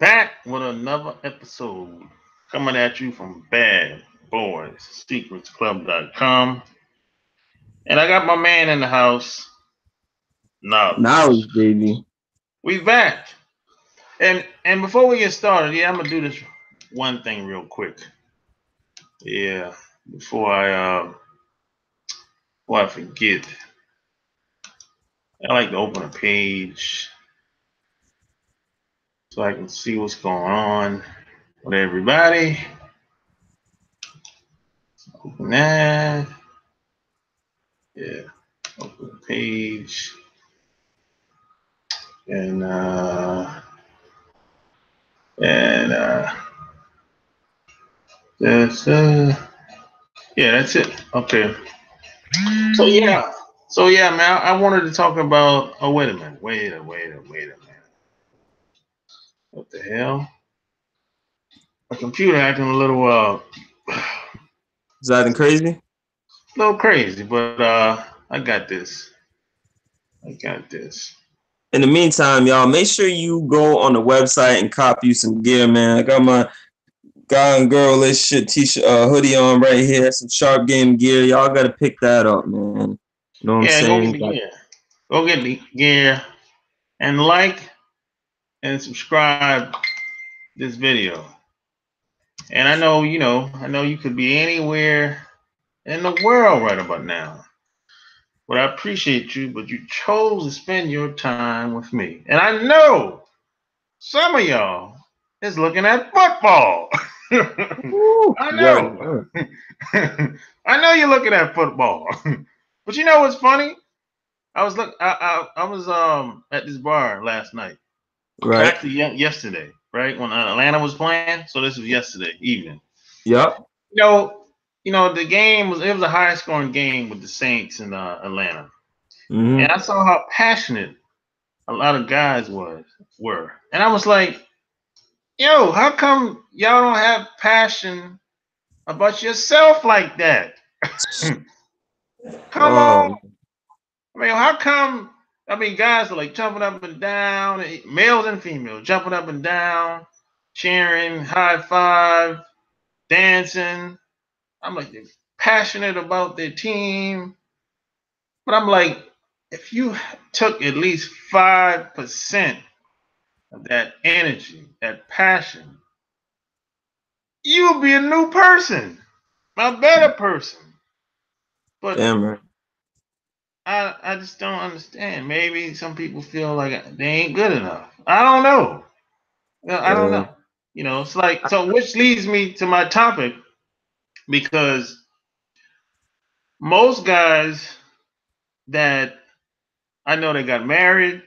Back with another episode coming at you from Bad Boys Secrets Club.com. And I got my man in the house, Knowledge, Knowledge. baby. We back. And before we get started, I'm gonna do this one thing real quick. Yeah, before I forget. I like to open a page so I can see what's going on with everybody. Open that. Yeah. Open the page. And and that's yeah, that's it. Okay. So yeah. So yeah, man, I wanted to talk about wait a minute. Wait a minute. What the hell? My computer acting a Is that crazy? little crazy, but I got this. I got this. In the meantime, y'all, make sure you go on the website and cop you some gear, man. I got my guy and girl relationship t-shirt, hoodie on right here. Some sharp game gear. Y'all gotta pick that up, man. You know what I'm Yeah, go get saying? the gear. Go get the gear and like and subscribe this video. And I know you could be anywhere in the world right about now. But I appreciate you, but you chose to spend your time with me. And I know some of y'all is looking at football. Woo, I word, know. word. I know you're looking at football. But you know what's funny? I was at this bar last night. Right. Actually, yesterday, right when Atlanta was playing. So this was yesterday evening. Yup. You know, the game was a high scoring game with the Saints in Atlanta, and Mm-hmm. I saw how passionate a lot of guys were, and I was like, yo, how come y'all don't have passion about yourself like that? Come on, Oh, I mean, how come? I mean, guys are like jumping up and down, males and females jumping up and down, cheering, high five, dancing. I'm like, they're passionate about their team. But I'm like, if you took at least 5% of that energy, that passion, you'll be a new person, a better person. But damn right. I just don't understand. Maybe some people feel like they ain't good enough. I don't know. I don't Yeah. know. It's like, so which leads me to my topic because most guys that I know they got married,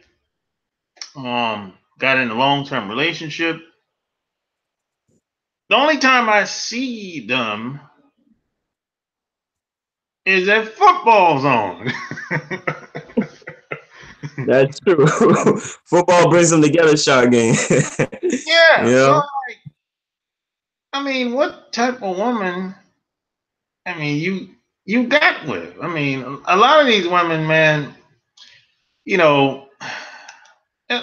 got in a long term relationship. The only time I see them is if football's on. That's true. Football brings them together, shot game. Yeah. You So know? I mean, what type of woman? I mean, you got with? I mean, a lot of these women, man. You know,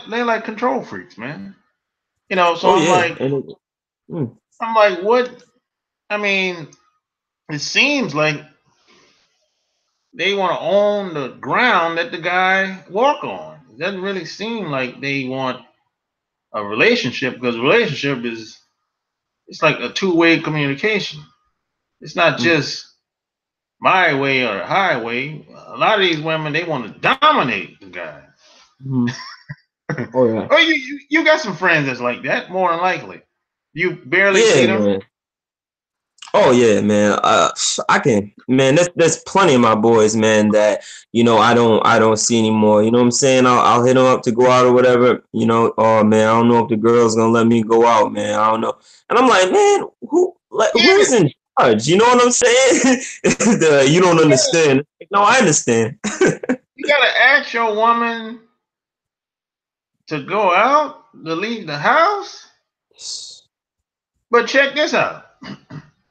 they like control freaks, man. So Oh yeah. Mm, I'm like, what? I mean, it seems like they want to own the ground that the guy walk on. It doesn't really seem like they want a relationship because a relationship is it's like a two-way communication. It's not mm, just my way or the highway. A lot of these women they want to dominate the guy. mm. Oh yeah. Or you got some friends that's like that, more than likely. You barely see Yeah, them. man. Oh yeah, man. I can, man. There's plenty of my boys, man, that I don't see anymore. You know what I'm saying? I'll hit them up to go out or whatever. Oh man, I don't know if the girl's gonna let me go out, man. I don't know. And I'm like, man, Yeah, who's in charge? You know what I'm saying? You don't understand. No, I understand. you gotta ask your woman to go out, to leave the house. But check this out.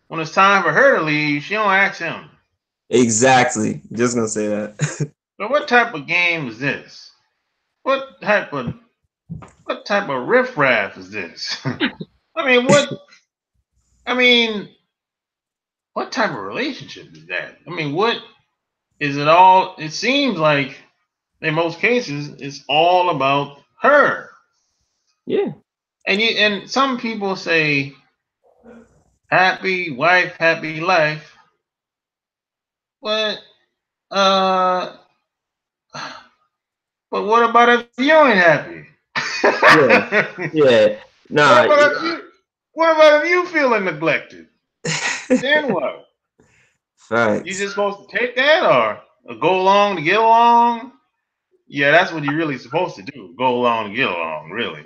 When it's time for her to leave, she don't ask him. Exactly. Just gonna say that. So what type of game is this? What type of What type of riffraff is this? I mean, what? I mean, what type of relationship is that? I mean, what is it all? It seems like in most cases, it's all about her. Yeah. And some people say happy wife, happy life. But uh, but what about if you ain't happy? Yeah. Yeah. what Nah. about if you? What about if you feeling neglected? Then what? You Facts. just supposed to take that or go along to get along? Yeah, that's what you're really supposed to do. Go along to get along, really.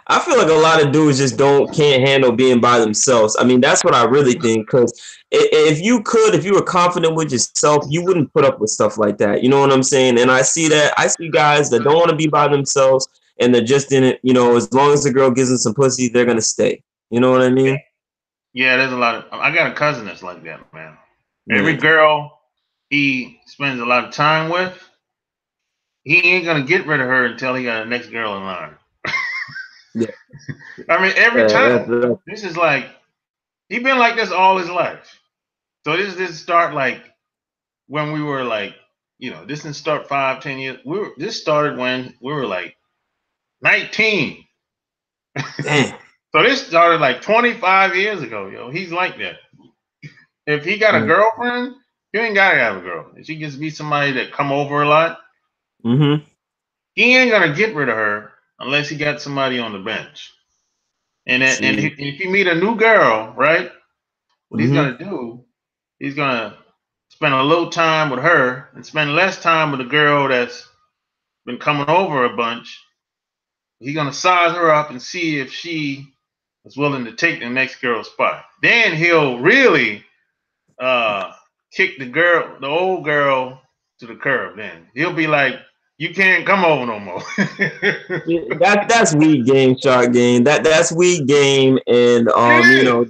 I feel like a lot of dudes just can't handle being by themselves. I mean, that's what I really think. Because if you were confident with yourself, you wouldn't put up with stuff like that. You know what I'm saying? And I see that. I see guys that don't want to be by themselves, and they're just in it. You know, as long as the girl gives them some pussy, they're gonna stay. You know what I mean? Yeah, there's a lot of. I got a cousin that's like that, man. Every Yeah. girl he spends a lot of time with, he ain't gonna get rid of her until he got the next girl in line. Yeah. I mean, every That's, time. This is like he been like this all his life. So this didn't start like when we were like, this didn't start 5, 10 years. This started when we were like 19. damn. So this started like 25 years ago, yo. He's like that. If he got a girlfriend, he ain't gotta have a girl. If she gets to be somebody that come over a lot, Mm-hmm. he ain't gonna get rid of her unless he got somebody on the bench. And See. if you meet a new girl, right? What he's Mm-hmm. gonna do, he's gonna spend a little time with her and spend less time with a girl that's been coming over a bunch. He's gonna size her up and see if she is willing to take the next girl's spot. Then he'll really uh, kick the old girl to the curb. Then he'll be like, "You can't come over no more." Yeah, that's weak game, shark game. That's weak game, and you It know is.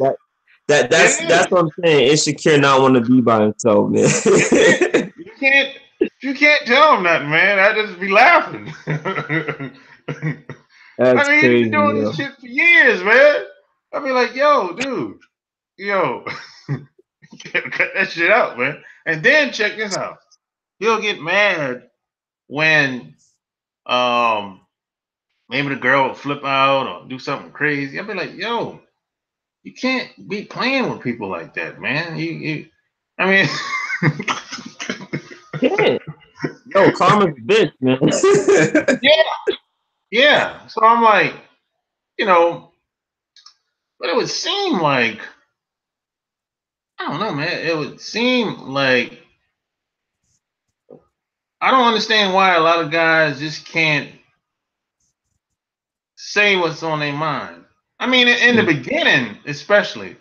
that's It what is. I'm saying. Insecure, not want to be by himself, man. It is. You can't tell him that, man. I just be laughing. I That's mean, he's been crazy, doing this yo. shit for years, man. I be like, yo, dude, yo, cut that shit out, man. And then check this out. He'll get mad when um maybe the girl will flip out or do something crazy. I'll be like, yo, you can't be playing with people like that, man. I mean, Yeah, yo, karma's a bitch, man. yeah, yeah. So I'm like, you know, but it would seem like I don't know, man. It would seem like I don't understand why a lot of guys just can't say what's on their mind. I mean, in the beginning, especially.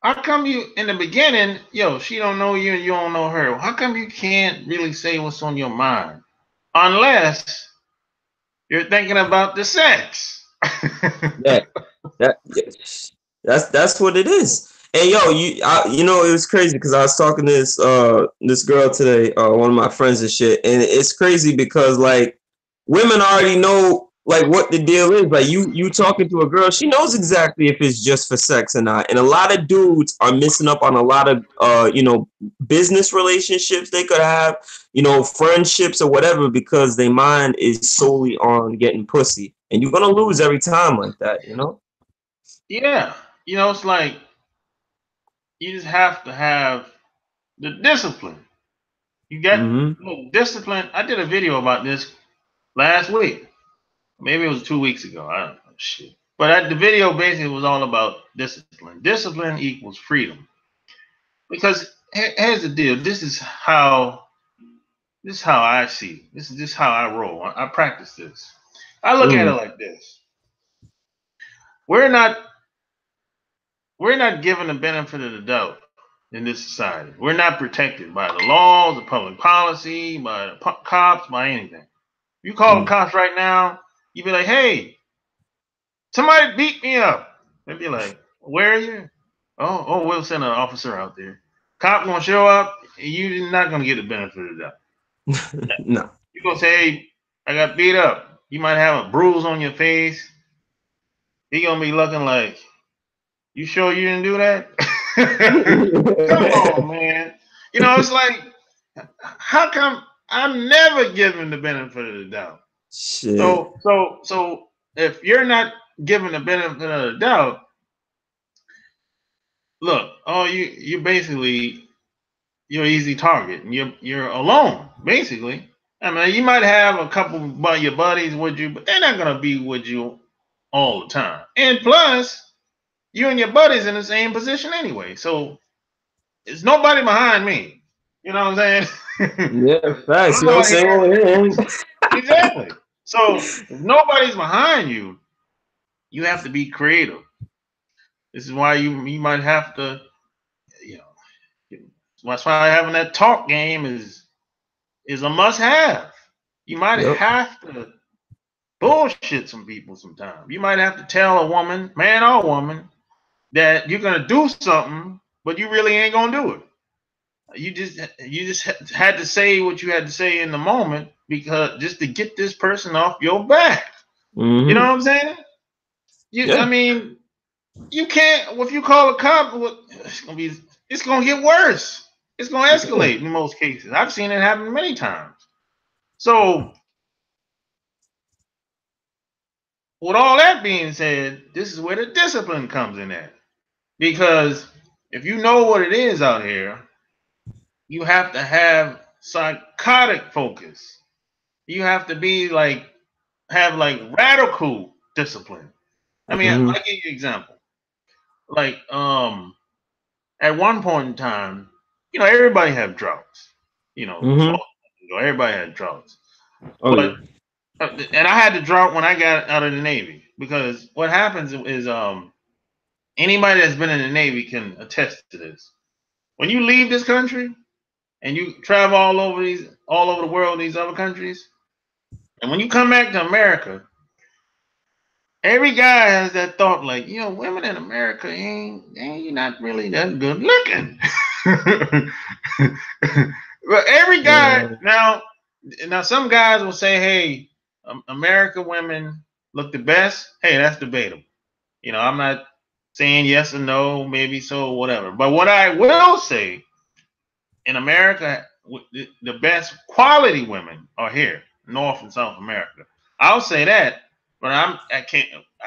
How come you in the beginning, yo, she don't know you and you don't know her? How come you can't really say what's on your mind? Unless you're thinking about the sex. Yeah, that that's what it is. And yo, you know it was crazy because I was talking to this girl today, one of my friends and shit, and it's crazy because like women already know like what the deal is. Like you talking to a girl, she knows exactly if it's just for sex or not. And a lot of dudes are missing up on a lot of business relationships they could have, friendships or whatever because their mind is solely on getting pussy. And you're gonna lose every time like that, you know? Yeah. It's like you just have to have the discipline. You got Mm-hmm. discipline. I did a video about this last week. Maybe it was 2 weeks ago. I don't know. Shit. But the video basically was all about discipline. Discipline equals freedom. Because here's the deal. This is how I see it. This is just how I roll. I practice this. I look at it Mm. like this. We're not we're not given the benefit of the doubt in this society. We're not protected by the laws, the public policy, by the cops, by anything. You call the Mm. cops right now, you be like, "Hey, somebody beat me up." They'd be like, "Where are you?" Oh, we'll send an officer out there. Cop gonna show up, and you're not gonna get the benefit of that. No. You gonna say, "Hey, I got beat up." You might have a bruise on your face. He gonna be looking like, you sure you didn't do that? Come on, man. You know, it's like, how come I'm never given the benefit of the doubt? Shit. So if you're not given the benefit of the doubt, look, oh, you basically you're an easy target. And you're alone, basically. I mean, you might have a couple of your buddies with you, but they're not gonna be with you all the time. And plus, you and your buddies in the same position anyway. So it's nobody behind me. You know what I'm saying? Yeah, facts. I'm Yo, out same here. over here. Exactly. So if nobody's behind you, you have to be creative. This is why you might have to, you know, that's why having that talk game is a must have. You might Yep. have to bullshit some people sometimes. You might have to tell a woman, man or woman, that you're gonna do something, but you really ain't gonna do it. You just had to say what you had to say in the moment because just to get this person off your back. You know what I'm saying? I Yeah. mean, you can't. If you call a cop, it's gonna get worse. It's gonna Yeah. escalate in most cases. I've seen it happen many times. So, with all that being said, this is where the discipline comes in at. Because if you know what it is out here, you have to have psychotic focus. You have to be like have like radical discipline. I mean, Mm-hmm. I'll give you an example. Like, at one point in time, everybody had droughts. Mm-hmm. Everybody had droughts. Oh yeah. But and I had the drought when I got out of the Navy because what happens is anybody that's been in the Navy can attest to this. When you leave this country and you travel all over the world, these other countries, and when you come back to America, every guy has that thought, like, women in America ain't not really that good looking. But every guy Yeah. now some guys will say, hey, American women look the best. Hey, that's debatable. I'm not saying yes or no, maybe so, whatever. But what I will say, in America, the best quality women are here, North and South America. I'll say that, but I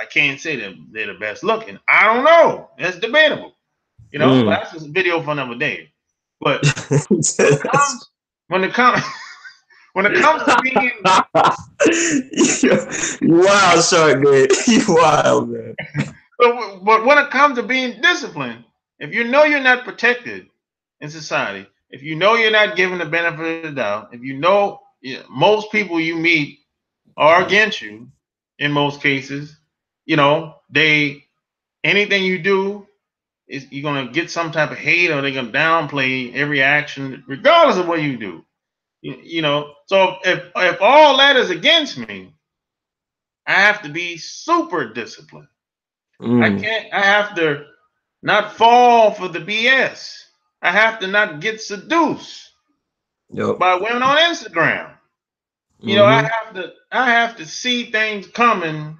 can't say that they're the best looking. I don't know. That's debatable. But Mm. that's just a video for another day. But when it comes when it comes when it comes to being You wild, short man. You wild, man. but when it comes to being disciplined, if you know you're not protected in society, if you know you're not given the benefit of the doubt, if you know most people you meet are against you in most cases, they anything you do is you're gonna get some type of hate or they're gonna downplay every action regardless of what you do. So if all that is against me, I have to be super disciplined. Mm. I have to not fall for the BS. I have to not get seduced Yep. by women on Instagram. Mm-hmm. I have to see things coming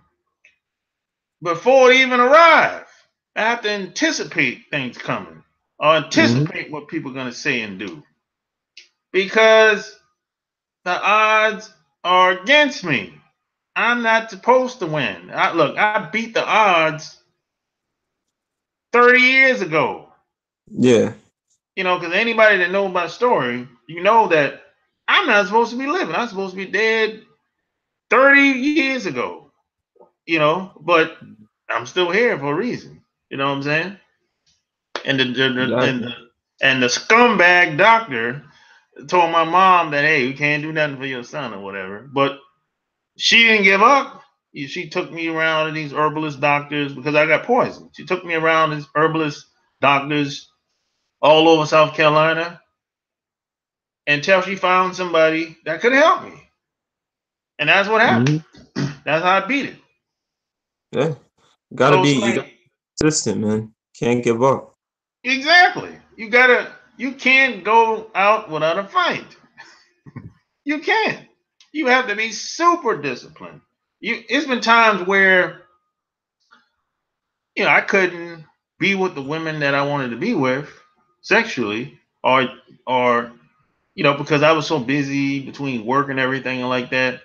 before it even arrive. I have to anticipate things coming or Mm-hmm. anticipate what people are going to say and do because the odds are against me. I'm not supposed to win. I beat the odds 30 years ago. Yeah. Because anybody that knows my story, that I'm not supposed to be living. I'm supposed to be dead 30 years ago. But I'm still here for a reason. You know what I'm saying? And Exactly. the scumbag doctor told my mom that, hey, we can't do nothing for your son or whatever. But she didn't give up. She took me around to these herbalist doctors because I got poisoned. She took me around these herbalist doctors all over South Carolina until she found somebody that could help me. And that's what happened. Mm-hmm. That's how I beat it. Yeah. So it's You gotta like, be consistent, man. Can't give up. exactly. You can't go out without a fight. You can't. You have to be super disciplined. it's been times where I couldn't be with the women that I wanted to be with sexually, or because I was so busy between work and everything and like that.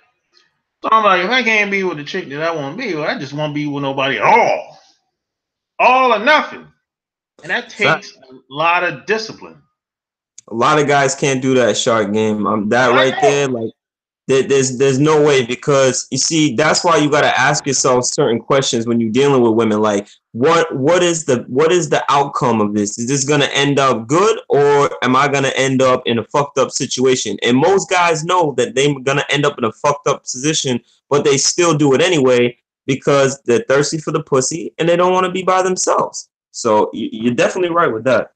So I'm like, if I can't be with the chick that I want to be with, I just won't be with nobody at all or nothing, and that Fact. takes a lot of discipline. A lot of guys can't do that shark game. That I right there, know. like there's no way, because you see that's why you got to ask yourself certain questions when you're dealing with women. Like what is the outcome of this? Is this gonna end up good, or am I gonna end up in a fucked up situation? And most guys know that they're gonna end up in a fucked up position, but they still do it anyway because they're thirsty for the pussy and they don't want to be by themselves. So you're definitely right with that.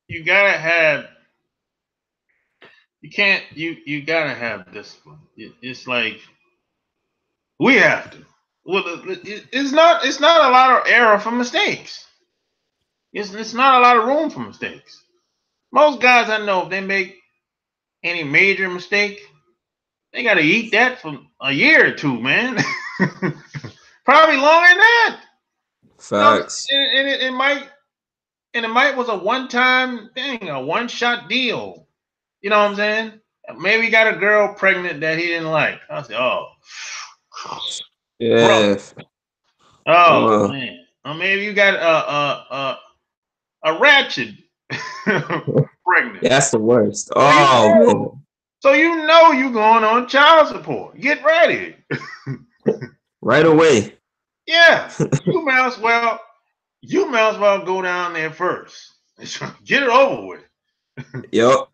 You gotta have. You can't. You gotta have discipline. It's like we have to. Well, it's not a lot of error for mistakes. It's not a lot of room for mistakes. Most guys I know, if they make any major mistake, they got to eat that for a year or two, man. Probably longer than that. Facts. And it might was a one-time thing, a one-shot deal. You know what I'm saying? Maybe he got a girl pregnant that he didn't like. I said, oh, brother. Yeah. Oh Uh, man. Or maybe you got a ratchet pregnant. that's the worst. So you Oh man. know, so you going on child support. Get ready. Right away. Yeah, you might as well go down there first. Get it over with. Yep.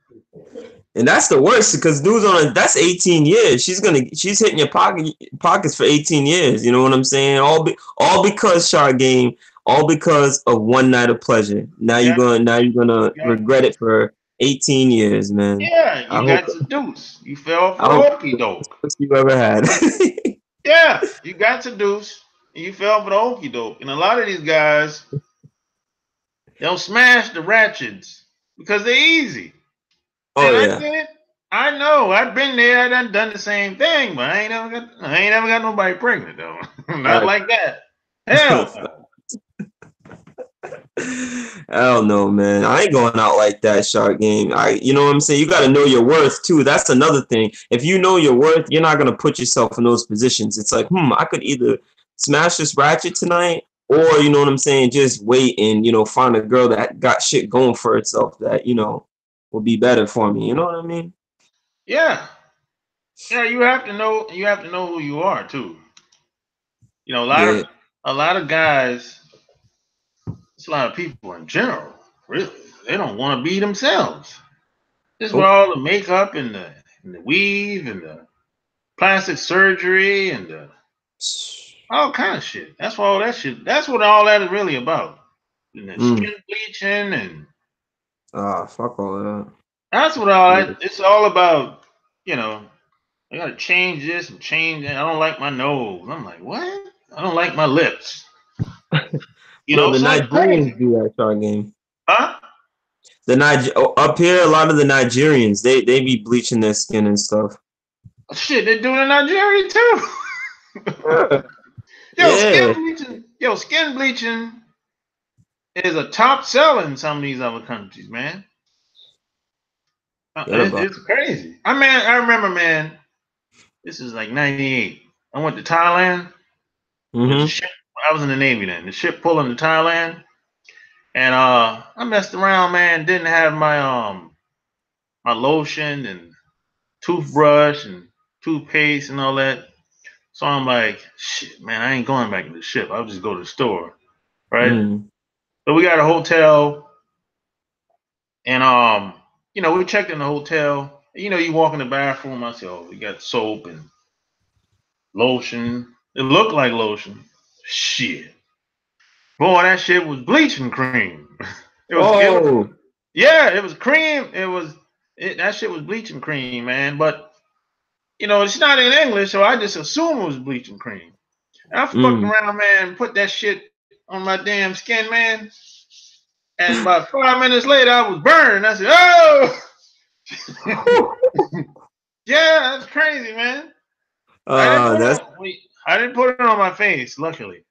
And that's the worst because dudes that's 18 years. She's hitting your pockets for 18 years. You know what I'm saying? All because shark game, all because of one night of pleasure. Yeah, Now you're gonna regret it for 18 years, man. yeah, I you hope got seduced. You fell for I the hope okey it's the doke. best you ever had. Yeah, you got seduced. And you fell for the okey doke. And a lot of these guys, they'll smash the ratchets because they're easy. Oh And I yeah. did it. I know. I've been there. I done the same thing, but I ain't never got nobody pregnant though. Not like that. Hell no. Hell no, man. I ain't going out like that, shark game. You know what I'm saying? You got to know your worth too. That's another thing. If you know your worth, you're not gonna put yourself in those positions. It's like, I could either smash this ratchet tonight, or you know what I'm saying, just wait and find a girl that got shit going for itself that will be better for me. You know what I mean? Yeah. Yeah, you have to know. You have to know who you are too. A lot Yeah. of guys. It's a lot of people in general. Really, they don't want to be themselves. This is where Nope. all the makeup and the weave and the plastic surgery and all kind of shit. That's what all that shit. That's what all that is really about. And the skin bleaching and Ah, fuck all that. that's what all Yeah. that. It's all about. I gotta change this and change that. I don't like my nose. I'm like, what? I don't like my lips. No, the So it's Nigerians crazy. do that shark game. Huh? Up here, a lot of the Nigerians they be bleaching their skin and stuff. Shit, they do it in Nigeria too. Yo, Yeah. skin bleaching is a top seller in some of these other countries, man. Get about. It's crazy. I remember, man. This is like '98. I went to Thailand with the Mm-hmm. ship. I was in the Navy then. The ship pulling to Thailand, and I messed around, man. Didn't have my lotion and toothbrush and toothpaste and all that. So I'm like, shit, man, I ain't going back to the ship. I'll just go to the store, right? Mm. So we got a hotel, and we checked in the hotel. You walk in the bathroom. I said, oh, we got soap and lotion. It looked like lotion. Shit, boy, that shit was bleaching cream. It was Oh. yeah, it was cream. That shit was bleaching cream, man. But it's not in English, so I just assumed it was bleaching cream. And I fucked Mm. around, man, put that shit on my damn skin, man. And about 5 minutes later, I was burned. I said, "Oh, yeah, that's crazy, man. I didn't That's know. didn't put it on my face, luckily.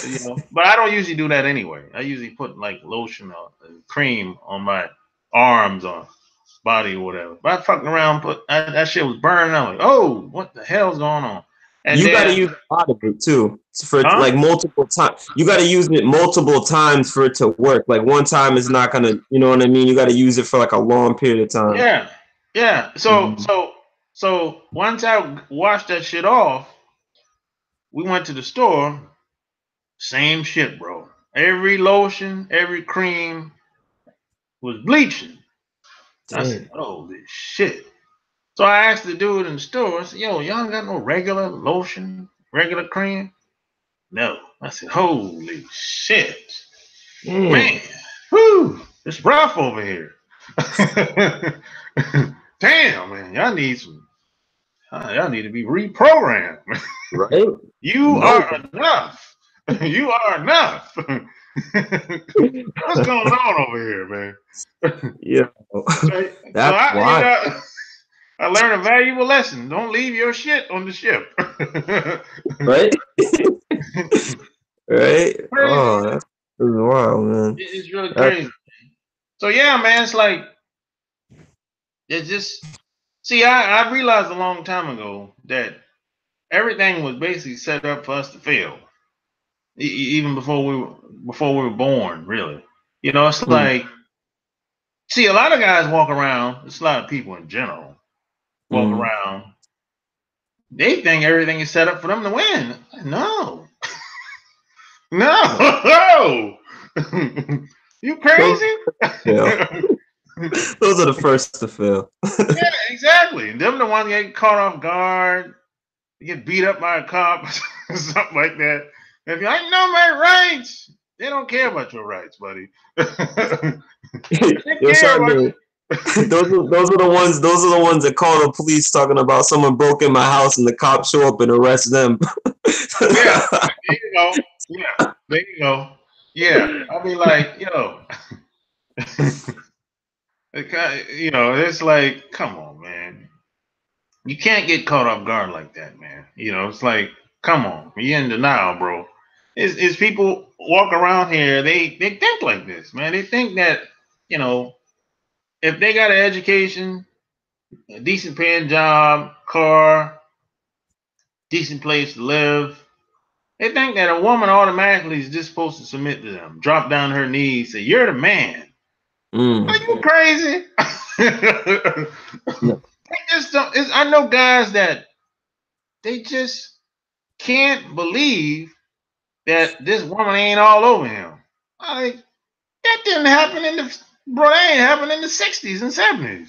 You know, but I don't usually do that anyway. I usually put like lotion or cream on my arms or body or whatever. But I fucking around, that shit was burning. I'm like, oh, what the hell's going on? And You got to then, use a lot of it too for huh? like multiple times. You got to use it multiple times for it to work. Like one time is not gonna, you know what I mean? You got to use it for like a long period of time. Yeah, yeah. Mhm. So once I washed that shit off, we went to the store. Same shit, bro. Every lotion, every cream was bleaching. I said, Damn. holy shit. So I asked the dude in the store, I said, yo, y'all got no regular lotion, regular cream? No. I said, holy shit. Man, Damn. whew, it's rough over here. Damn, man, y'all need to be reprogrammed. Right? You No. are enough. You are enough. What's going on over here, man? Yeah. So That's I, why. I learned a valuable lesson. Don't leave your shit on the ship. Right? Right? Crazy. Oh, that's wild, man. It's really That's crazy. So yeah, man, it's like it's just see. I realized a long time ago that everything was basically set up for us to fail, even before we were born. Really, it's mm, like see a lot of guys walk around. It's a lot of people in general walk mm. around. They think everything is set up for them to win. No, no, you Those, crazy? yeah. Those are the first to fail. Yeah, exactly. Them the ones that get caught off guard, get beat up by a cop, something like that. If you're like, no, my rights, they don't care about your rights, buddy. They Yo, care about Sade, those are the ones that call the police talking about someone broke in my house and the cops show up and arrest them. yeah. There you go. Yeah, there you go. Yeah, I'll be like, it's like, come on, man. You can't get caught off guard like that, man. It's like, come on, you're in denial, bro. It's people walk around here, they think like this, man. They think that, you know, if they got an education, a decent paying job, car, decent place to live, they think that a woman automatically is just supposed to submit to them, drop down her knees, say, "You're the man." Are Mm. you crazy? No. They just don't. I know guys that they just can't believe that this woman ain't all over him. Like that didn't happen in the bro. That ain't happened in the '60s and '70s.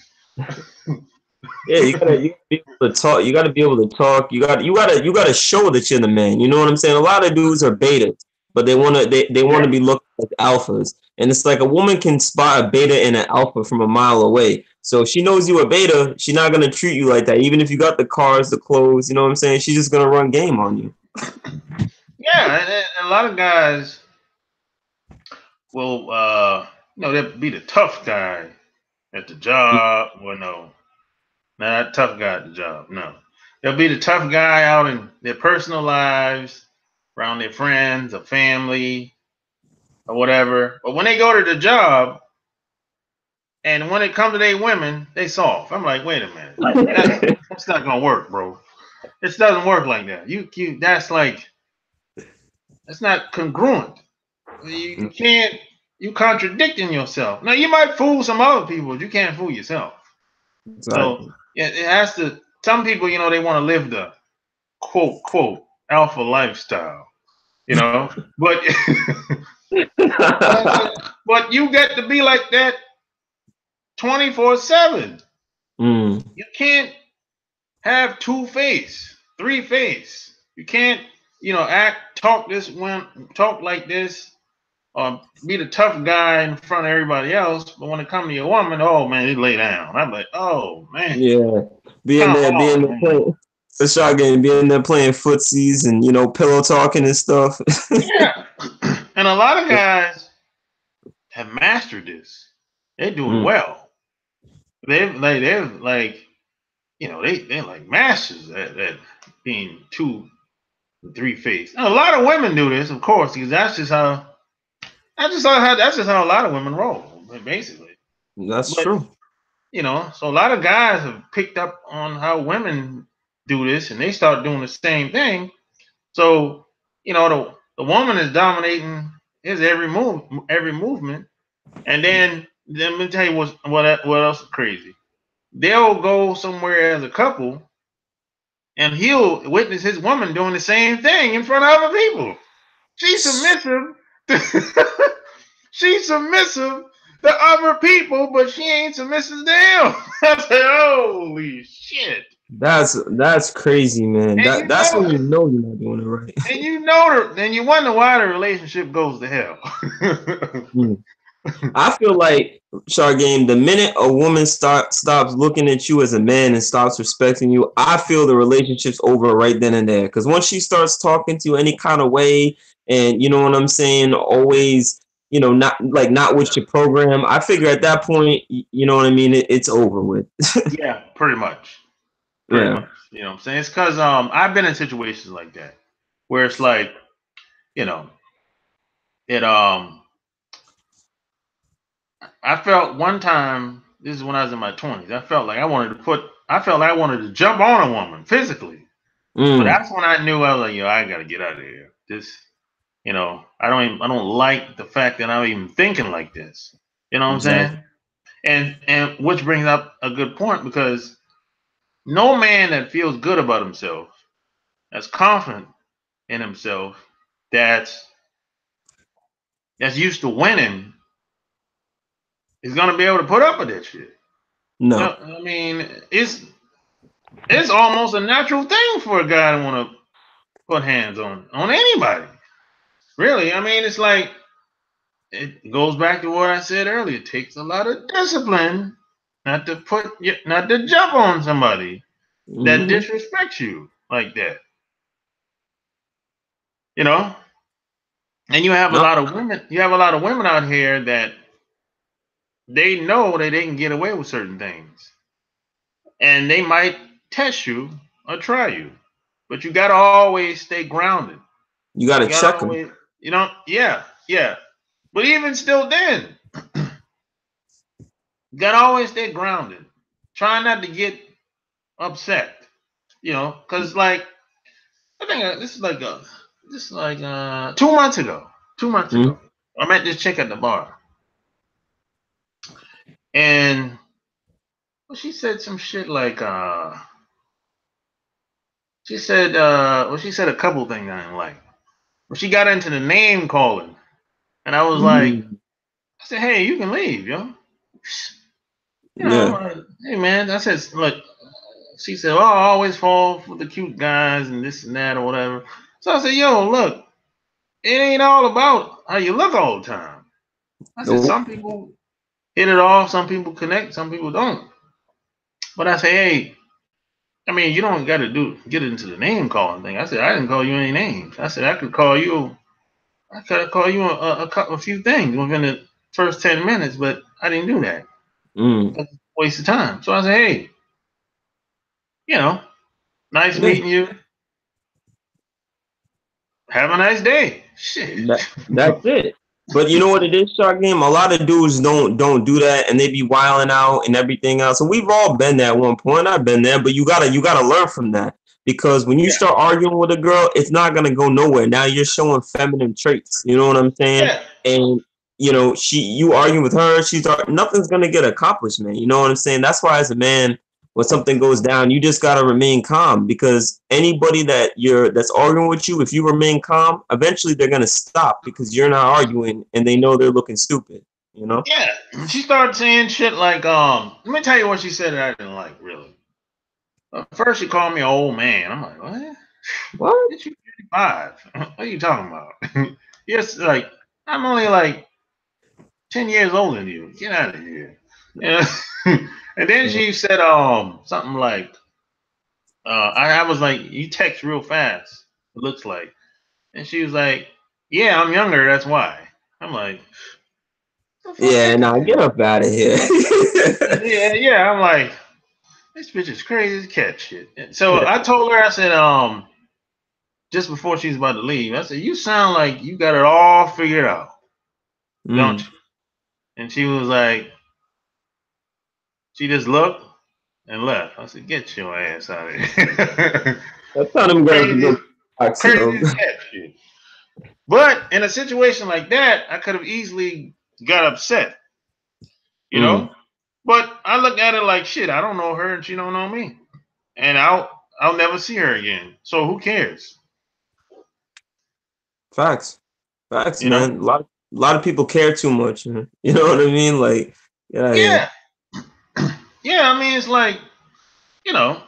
Yeah, you gotta be able to talk. You gotta be able to talk. You gotta show that you're the man. You know what I'm saying? A lot of dudes are betas, but they wanna Yeah, be looked like alphas. And it's like a woman can spot a beta and an alpha from a mile away. So if she knows you a beta, she's not gonna treat you like that. Even if you got the cars, the clothes, you know what I'm saying? She's just gonna run game on you. yeah. And a lot of guys will, they'll be the tough guy at the job. Well, no, not tough guy at the job. No, they'll be the tough guy out in their personal lives, around their friends or family or whatever. But when they go to the job, and when it comes to their women, they soft. I'm like, wait a minute, that's not gonna work, bro. It doesn't work like that. That's not congruent. You can't. You contradicting yourself. Now you might fool some other people, but you can't fool yourself. So Exactly. yeah, it has to. Some people, they want to live the quote alpha lifestyle, but but you get to be like that 24/7. Mm. You can't have two face, three face. You can't, talk like this, or be the tough guy in front of everybody else. But when it comes to your woman, oh man, you lay down. I'm like, oh man, Yeah. come Being on, there man. playing for sure again, being there playing footsies and pillow talking and stuff. Yeah, and a lot of guys have mastered this. They're doing Mm. well. They're like, they're like masters at being too Three phase. A lot of women do this, of course, because that's just how a lot of women roll, basically. That's But true. so a lot of guys have picked up on how women do this, and they start doing the same thing. So the woman is dominating his every movement, and then let me tell you what else is crazy. They'll go somewhere as a couple, and he'll witness his woman doing the same thing in front of other people. She's submissive. She's submissive to other people, but she ain't submissive to him. I said, holy shit. That's crazy, man. And you That's when know you know you're not doing it right. and you wonder why the relationship goes to hell. Hmm. I feel like Shark Game, the minute a woman stops looking at you as a man and stops respecting you, I feel the relationship's over right then and there. Because once she starts talking to you any kind of way, and you know what I'm saying, always, not with your program, I figure at that point, you know what I mean, it's over with. Yeah, pretty much. Pretty Yeah. much. You know what I'm saying? It's because I've been in situations like that where it's like, you know, it I felt one time, this is when I was in my 20s, I felt like I wanted to jump on a woman physically. So Mm, that's when I knew I was like, yo, I gotta get out of here. I don't like the fact that I'm even thinking like this. You know what I'm exactly. saying? And which brings up a good point because no man that feels good about himself, that's confident in himself, that's that's used to winning, is gonna be able to put up with that shit. No. I mean, it's almost a natural thing for a guy to want to put hands on anybody. Really, I mean, it's like it goes back to what I said earlier. It takes a lot of discipline not to jump on somebody that Hmm. disrespects you like that. You know, and you have a No. lot of women. You have a lot of women out here that they know that they can get away with certain things, and they might test you or try you, but you got to always stay grounded. You got to You got to check them. always, yeah, yeah. But even still, then you got to always stay grounded. Try not to get upset. Because like I think this is like 2 months ago. 2 months Mm. ago, I met this chick at the bar, and she said some shit like she said a couple things I didn't like. Well, she got into the name calling, and I was like, Mm. I said, hey, you can leave, yo. I'm Yeah. like, hey man, I said, look, she said, well, I always fall for the cute guys and this and that or whatever. So I said, yo, look, it ain't all about how you look all the time. I said, Nope. some people hit it off, some people connect, some people don't. But I say, hey, I mean, you don't got to get into the name calling thing. I said, I didn't call you any names. I said, I could call you a few things within the first 10 minutes, but I didn't do that. Mm. That's a waste of time. So I said, hey, you know, nice Yeah. meeting you. Have a nice day. Shit. That's it. But you know what it is, Shark Game? A lot of dudes don't do that, and they be wilding out and everything else. And we've all been there at one point. I've been there, but you gotta learn from that, because when you Yeah. start arguing with a girl, it's not gonna go nowhere. Now you're showing feminine traits. You know what I'm saying? Yeah. And you arguing with her, nothing's gonna get accomplished, man. You know what I'm saying? That's why as a man, when something goes down, you just gotta remain calm, because anybody that's arguing with you, if you remain calm, eventually they're gonna stop because you're not arguing and they know they're looking stupid. You know? Yeah. She started saying shit like, let me tell you what she said that I didn't like, really. First, she called me an old man. I'm like, what? What? Bitch, you 55. What are you talking about? Yes, like, I'm only like 10 years older than you. Get out of here. Yeah. And then she said something like, I was like, you text real fast, it looks like. And she was like, yeah, I'm younger, that's why. I'm like, what the fuck Yeah, that nah, get mean? up out of here. Yeah, yeah. I'm like, this bitch is crazy as cat shit. And so I told her, I said, just before she's about to leave. I said, "You sound like you got it all figured out, don't you?" And she was like, she just looked and left. I said, "Get your ass out of here." That's how them girls are Crazy, gonna box, you crazy know. as heck shit. But in a situation like that, I could have easily got upset, you know. But I look at it like shit. I don't know her, and she don't know me, and I'll never see her again. So who cares? Facts. Facts, You know? man. A lot of people care too much. You know what I mean? Like, yeah. Yeah, yeah. I mean, it's like, you know.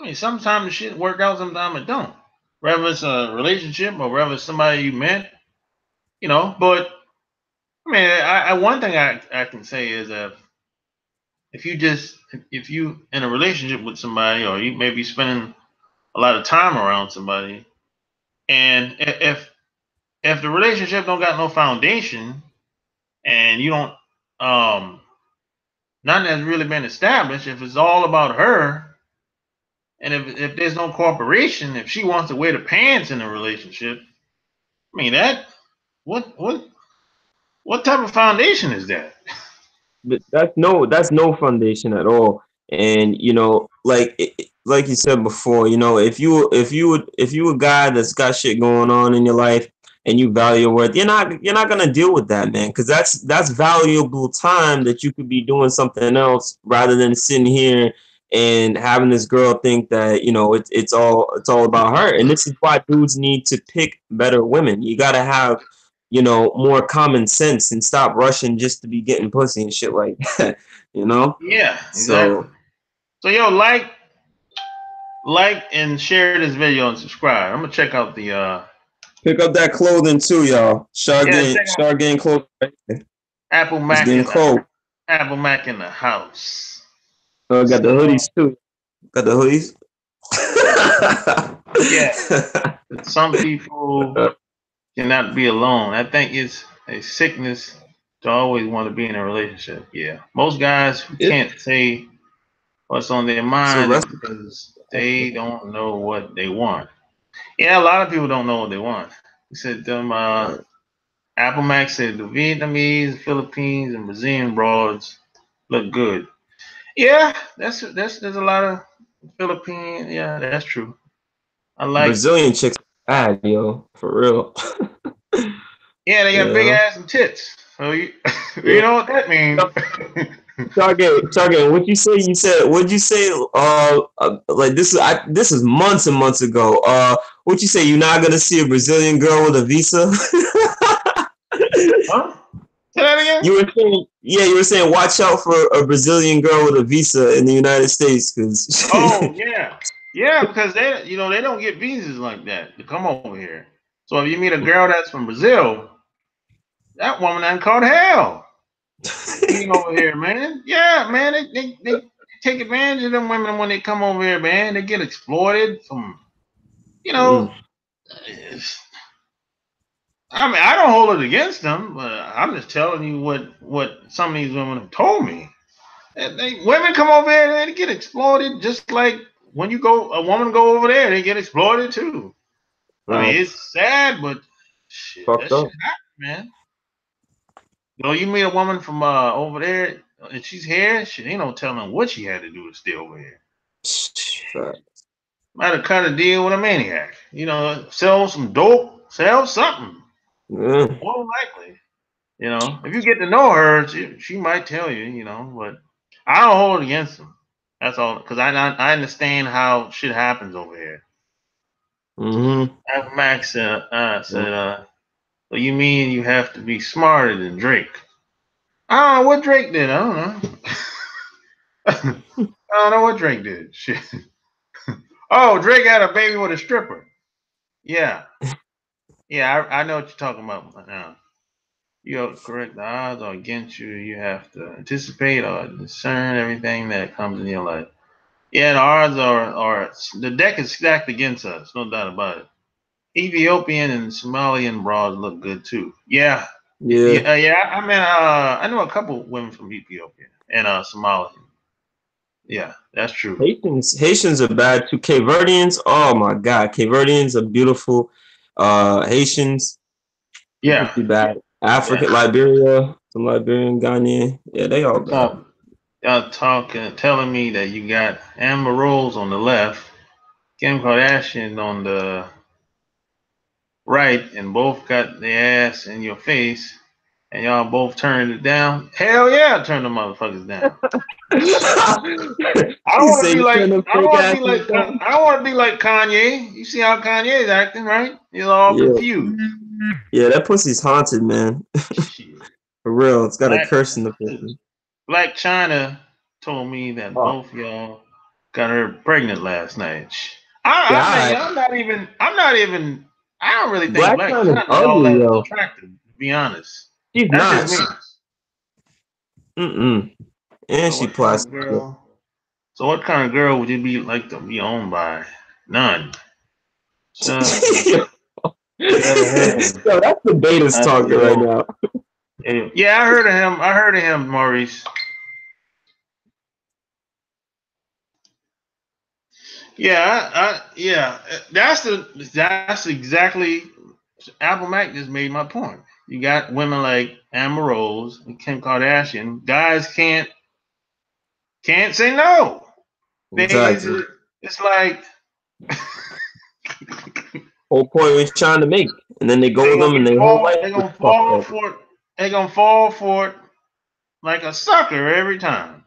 I mean, sometimes the shit work out, sometimes it don't. Whether it's a relationship or whether it's somebody you met, you know. But I mean, one thing I can say is that if you just if you in a relationship with somebody, or you may be spending a lot of time around somebody, and if the relationship don't got no foundation, and you don't nothing has really been established, if it's all about her, and if there's no cooperation, if she wants to wear the pants in a relationship, I mean that what what type of foundation is that? But that's no foundation at all. And like like you said before, if you a guy that's got shit going on in your life and you value your worth, you're not gonna deal with that, man, because that's valuable time that you could be doing something else rather than sitting here and having this girl think that it's all about her. And this is why dudes need to pick better women. You gotta have more common sense and stop rushing just to be getting pussy and shit like that, you know? Yeah, exactly. So So yo, like and share this video and subscribe. I'm gonna check out the pick up that clothing too, y'all. Start yeah, getting check out start getting clothes. Apple It's Mac getting in the cold. Apple Mac in the house. Got the So hoodies too. Got the hoodies. yeah, some people cannot be alone. I think it's a sickness to always want to be in a relationship. Yeah, most guys who It's can't say what's on their a mind is rest. because they don't know what they want. Yeah, a lot of people don't know what they want. He said them Apple Max said the Vietnamese, Philippines, and Brazilian broads look good. Yeah, that's there's a lot of Philippine. Yeah, that's true. I like. Brazilian chicks are bad, yo, for real. Yeah, they got big Yeah. ass and tits. So you you Yeah. know what that means. Target, what you say? What'd you say? Like this is months and months ago. What you say? You're not gonna see a Brazilian girl with a visa? Huh? Say that again. You were saying, watch out for a Brazilian girl with a visa in the United States, because Oh yeah, yeah, because they don't get visas like that to come over here. So if you meet a girl that's from Brazil, that woman done caught hell being over here, man. Yeah, man, they take advantage of them women when they come over here, man. They get exploited from, you know. I mean, I don't hold it against them, but I'm just telling you what some of these women have told me. Women come over here and they get exploited just like when a woman go over there, they get exploited too. I mean, right, it's sad, but shit, that fucked shit up. happens, man. You meet a woman from over there and she's here, shit, ain't no telling what she had to do to stay over here. Right. Might have cut a deal with a maniac. Sell some dope, sell something. Yeah. More than likely. If you get to know her, she might tell you, but I don't hold it against them. That's all, because I understand how shit happens over here. Mm-hmm. Max said, "So you mean you have to be smarter than Drake?" I don't know what Drake did. I don't know. I don't know what Drake did. Shit. Oh, Drake had a baby with a stripper. Yeah, yeah, I know what you're talking about now. You're correct. The odds are against you. You have to anticipate or discern everything that comes in your life. Yeah, the odds are the deck is stacked against us, no doubt about it. Ethiopian and Somalian broads look good too. Yeah, Yeah. yeah. I mean, I know a couple women from Ethiopia and Somalia. Yeah, that's true. Haitians are bad too. Cape Verdeans, oh my God, Cape Verdeans are beautiful. Haitians, they're Yeah, pretty bad. yeah. Africa, Liberia, some Liberian, Ghanaian, yeah, they all bad. Y'all talking, telling me that you got Amber Rose on the left, Kim Kardashian on the right, and both got their ass in your face, and y'all both turned it down. Hell yeah, turn the motherfuckers down. I don't You want to say be you like turn them I don't fake want to be like asses down? I don't want to be like Kanye. You see how Kanye is acting, right? He's all Yeah, confused. yeah, that pussy's haunted, man. Shit. For real, it's got a Black curse in the pussy. Black China told me that Oh, both y'all got her pregnant last night. God, I'm not even. I'm not even. I don't really think Black Black China's China is all ugly, that yo. attractive. To be honest, She's that's just not. me. Mm-mm. And So she what kind of plastic. girl? So what kind of girl would you be like to be owned by? None. Just get ahead. So that's the betas That's talking right yo. now. Yeah, I heard of him. I heard of him, Maurice. Yeah, yeah. That's exactly. Apple Mac just made my point. You got women like Amber Rose and Kim Kardashian. Guys can't say no. Exactly. It's like Whole point we're trying to make. And then they go with them and their whole life they is gonna fucked fall up. for it. They gonna fall for it like a sucker every time.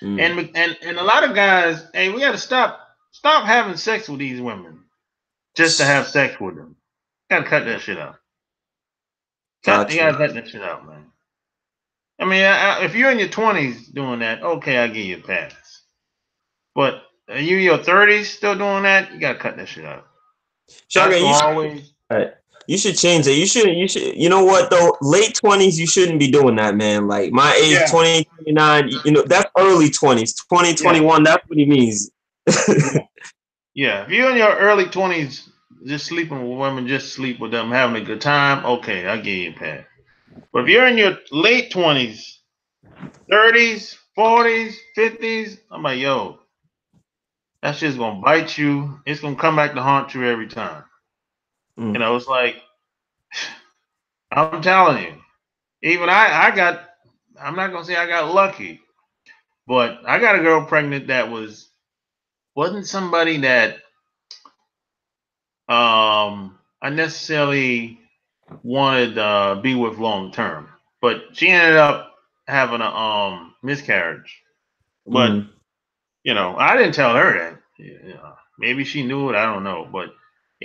Mm. And a lot of guys, hey, we gotta stop having sex with these women just to have sex with them. Gotta cut that shit out. You Gotcha. gotta cut that shit out, man. I mean, if you're in your 20s doing that, okay, I give you a pass. But are you in your 30s still doing that? You gotta cut that shit out. Guys Shotgun, gonna always. you should change it. You know what though? Late 20s, you shouldn't be doing that, man. Like my age, Yeah, 20, 29, you know, that's early 20s. 20, yeah, 21, that's what he means. yeah, yeah. If you're in your early 20s, just sleeping with women, just sleep with them, having a good time, okay, I give you a pass. But if you're in your late 20s, 30s, 40s, 50s, I'm like, yo, that shit's gonna bite you. It's gonna come back to haunt you every time. Mm. It's like I'm telling you. Even I got. I'm not gonna say I got lucky, but I got a girl pregnant that wasn't somebody that I necessarily wanted to be with long term. But she ended up having a miscarriage. But Mm. I didn't tell her that. Maybe she knew it. I don't know. But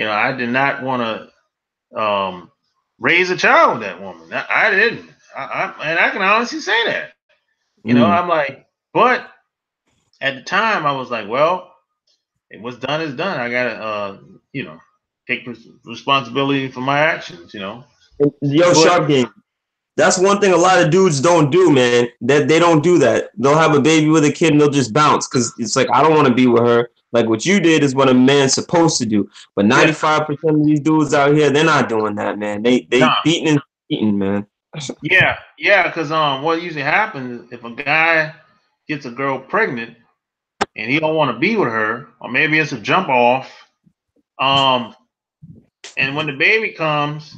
I did not want to raise a child with that woman. I didn't. And I can honestly say that. Mm. I'm like, but at the time I was like, well, what's done is done. I gotta, take responsibility for my actions. Yo, But Sharp Game. That's one thing a lot of dudes don't do, man. That they don't do that. They'll have a baby with a kid and they'll just bounce because it's like I don't want to be with her. Like what you did is what a man's supposed to do. But yeah, 95% of these dudes out here, they're not doing that, man. They nah, beating and beating, man. yeah, because what usually happens if a guy gets a girl pregnant and he don't want to be with her, or maybe it's a jump off, um, and when the baby comes,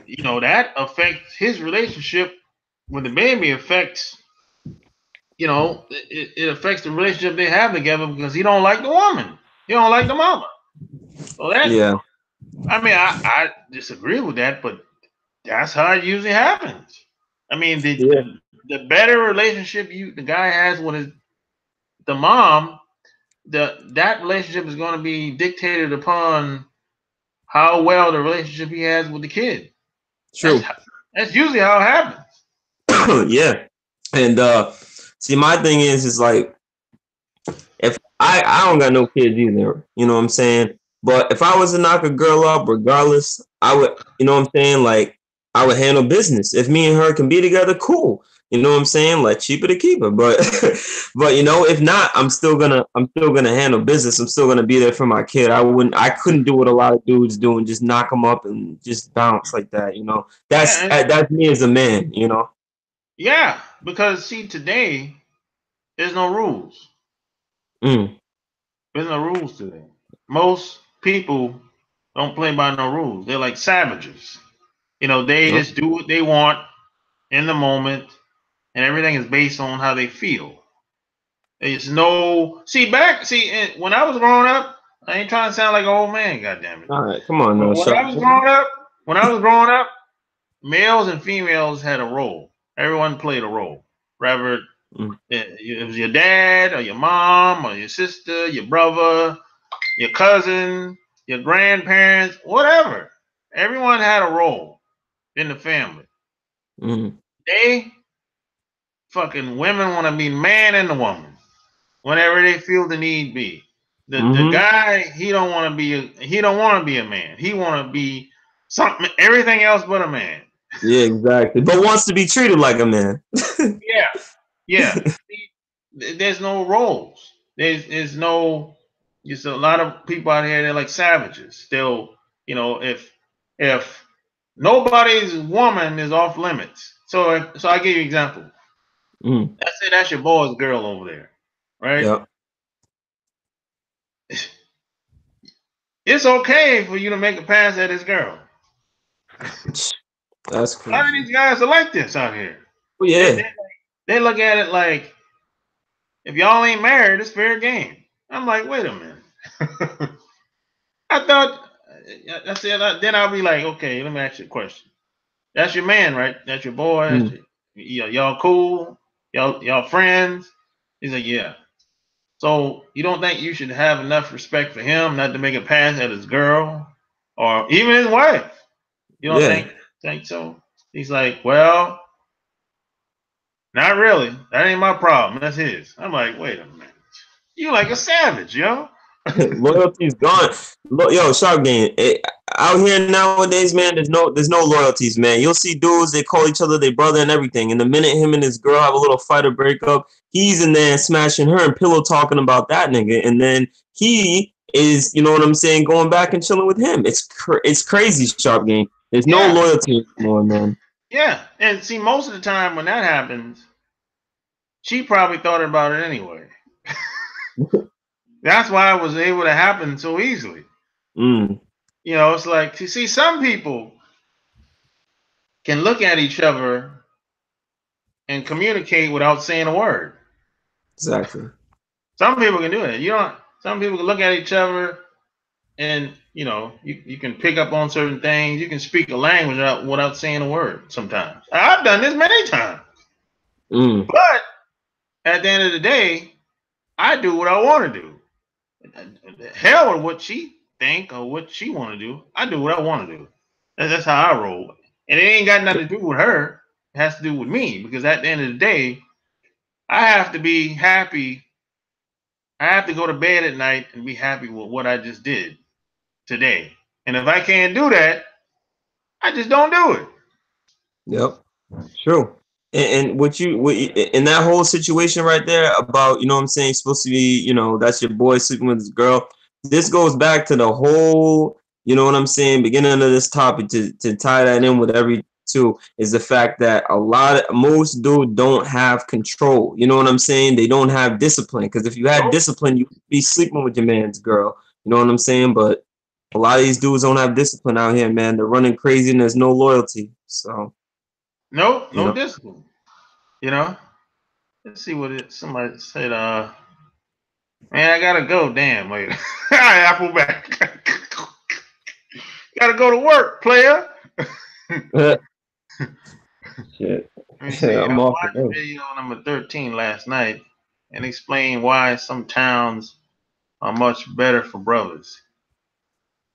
that affects his relationship. When the baby affects it affects the relationship they have together because he don't like the woman. He don't like the mama. So Yeah, I mean, I disagree with that, but that's how it usually happens. I mean, yeah, the better relationship the guy has with the mom, that relationship is going to be dictated upon how well the relationship he has with the kid. That's true. that's usually how it happens. Yeah, and see, my thing is like if I don't got no kids either, you know what I'm saying? But if I was to knock a girl up, regardless, I would, you know what I'm saying? Like I would handle business. If me and her can be together, cool. You know what I'm saying? Like cheaper to keep her. But but if not, I'm still gonna handle business. I'm still gonna be there for my kid. I couldn't do what a lot of dudes do and just knock them up and just bounce like that. Yeah, That's me as a man. yeah, because see today There's no rules. Mm. There's no rules to that. Most people don't play by no rules. They're like savages. They Yep. just do what they want in the moment, and everything is based on how they feel. It's no when I was growing up. I ain't trying to sound like an old man, goddamn it. All right, come on But now, Sharp. when I was growing up, males and females had a role. Everyone played a role. Whether Mm. it was your dad or your mom or your sister, your brother, your cousin, your grandparents, whatever. Everyone had a role in the family. Mm. They fucking women want to be man and the woman whenever they feel the need be. The Mm-hmm. guy he don't want to be a man. He want to be something everything else but a man. Yeah, exactly. But wants to be treated like a man. Yeah, yeah. There's no roles. There's no. Just a lot of people out here. They're like savages. They'll if nobody's woman is off limits. So I give you an example. Mm. Let's say that's your boy's girl over there, right? Yep. It's okay for you to make a pass at his girl. That's A lot of crazy. these guys are like this out here. Oh They, yeah. they, they look at it like if y'all ain't married, it's fair game. I'm like, wait a minute. I thought I said then I'll be like, okay, let me ask you a question. That's your man, right? That's your boy. Mm. Y'all cool? Y'all friends? He's like, yeah. So you don't think you should have enough respect for him not to make a pass at his girl or even his wife? You don't Yeah. think so? He's like, well, not really. That ain't my problem. That's his. I'm like, wait a minute. You like a savage, yo. Loyalty's gone. Yo, Sharp Game. Out here nowadays, man, there's no loyalties, man. You'll see dudes, they call each other their brother and everything. And the minute him and his girl have a little fight or breakup, he's in there smashing her and pillow talking about that nigga. And then he is, you know what I'm saying, going back and chilling with him. It's crazy, Sharp Game. There's no Yeah, loyalty anymore, man. yeah. And see, most of the time when that happens, she probably thought about it anyway. That's why it was able to happen so easily. Mm, It's like you see, some people can look at each other and communicate without saying a word. exactly. Some people can do it. You don't. Some people can look at each other and you can pick up on certain things. You can speak a language without saying a word. Sometimes I've done this many times, Mm, but at the end of the day, I do what I want to do. Hell with what she think or what she want to do. I do what I want to do. That's how I roll. And it ain't got nothing to do with her. It has to do with me because at the end of the day, I have to be happy. I have to go to bed at night and be happy with what I just did today. And if I can't do that, I just don't do it. yep. True. And in that whole situation right there about, you know what I'm saying, supposed to be, that's your boy sleeping with his girl. This goes back to the whole, you know what I'm saying, beginning of this topic to tie that in with every too is the fact that most dudes don't have control. You know what I'm saying? They don't have discipline. Because if you had Nope. discipline, you'd be sleeping with your man's girl. You know what I'm saying? But a lot of these dudes don't have discipline out here, man. They're running crazy and there's no loyalty. So, Nope. you No know. discipline. Let's see what somebody said. Man, I gotta go. Damn, wait. All right, Apple back. Gotta go to work, player. Shit. Let me see. I I'm off watched today. video number 13 last night and explained why some towns are much better for brothers.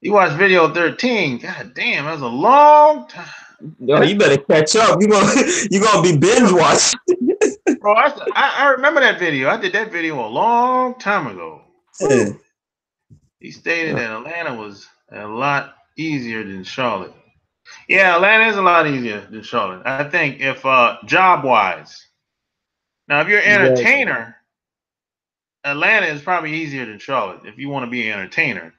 You watched video 13. God damn, that was a long time. Yo, you better catch up. You gonna be binge watching. Bro, I remember that video. I did that video a long time ago. Yeah. Whew. He stated that Atlanta was a lot easier than Charlotte. Yeah, Atlanta is a lot easier than Charlotte. I think if job wise. Now, if you're an Exactly. entertainer, Atlanta is probably easier than Charlotte if you want to be an entertainer.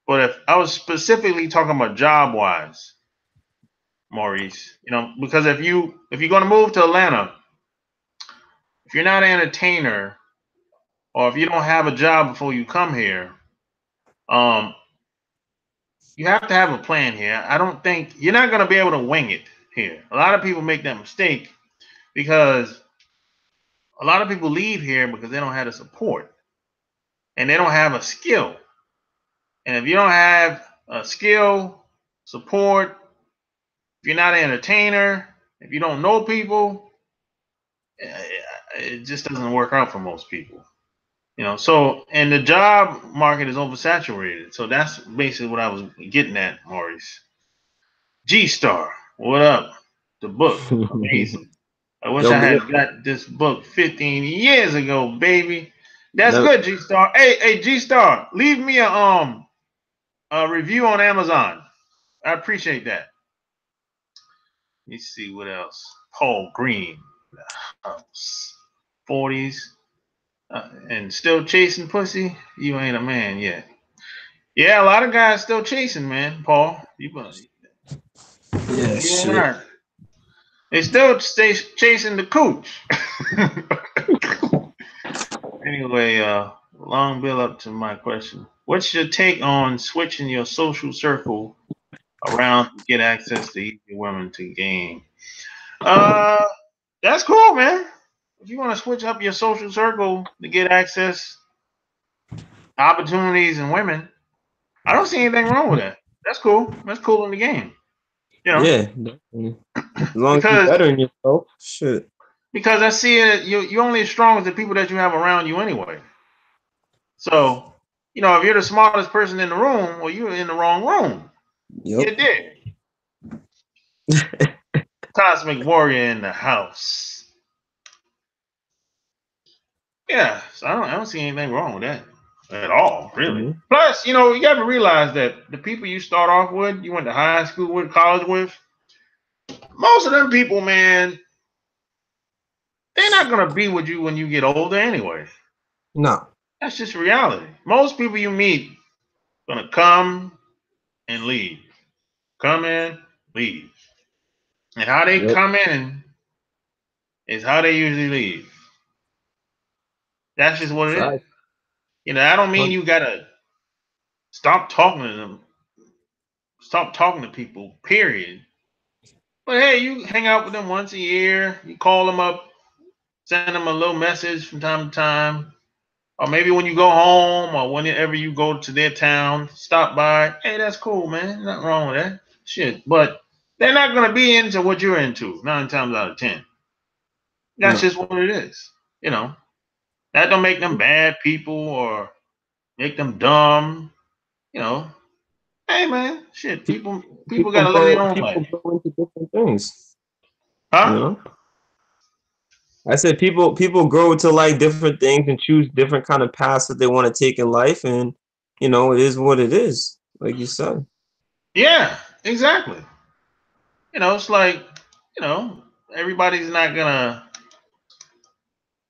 But if I was specifically talking about job wise, Maurice, because if you're going to move to Atlanta, if you're not an entertainer, or if you don't have a job before you come here, um, you have to have a plan here. I don't think you're not going to be able to wing it here. A lot of people make that mistake because a lot of people leave here because they don't have the support and they don't have a skill. And if you don't have a skill, support, if you're not an entertainer, if you don't know people, it just doesn't work out for most people. So and the job market is oversaturated. So that's basically what I was getting at, Maurice. G Star, what up? The book, amazing. I wish Yo, I good. had got this book 15 years ago, baby. That's Never, good, G Star. Hey, G Star, leave me a review on Amazon. I appreciate that. Let me see what else. Paul Green, 40s, and still chasing pussy. You ain't a man yet. Yeah, a lot of guys still chasing, man. Paul, yeah, you ain't shit. lying. They still stay chasing the cooch. Anyway, long build up to my question. What's your take on switching your social circle around to get access to easy women to game? Uh, that's cool, man. If you want to switch up your social circle to get access, opportunities, and women, I don't see anything wrong with that. That's cool. That's cool in the game, you know, Yeah, definitely. As long as you're because bettering yourself, shit. I see it. You're only as strong as the people that you have around you anyway. So, if you're the smartest person in the room, well, you're in the wrong room. Yep. You did. Cosmic Warrior in the house. Yeah, so I don't see anything wrong with that at all, really. Mhm. Plus, you got to realize that the people you start off with, you went to high school with, college with, most of them people, man, they're not gonna be with you when you get older anyway. No. That's just reality. Most people you meet gonna come and leave, come in, leave, and how they Yep. come in is how they usually leave. That's just what it is. Fact. I don't mean you gotta stop talking to them, stop talking to people, period. But hey, you hang out with them once a year, you call them up, send them a little message from time to time. Or maybe when you go home or whenever you go to their town, stop by. Hey, that's cool, man. Nothing wrong with that. Shit. But they're not gonna be into what you're into, 9 times out of 10. That's No. just what it is. You know. That don't make them bad people or make them dumb. You know. Hey man, shit. Pe- People gotta live their own People life. grow into different things. You Huh? know. I said people grow to like different things and choose different kind of paths that they want to take in life, and it is what it is, like you said. Yeah, exactly. It's like, everybody's not gonna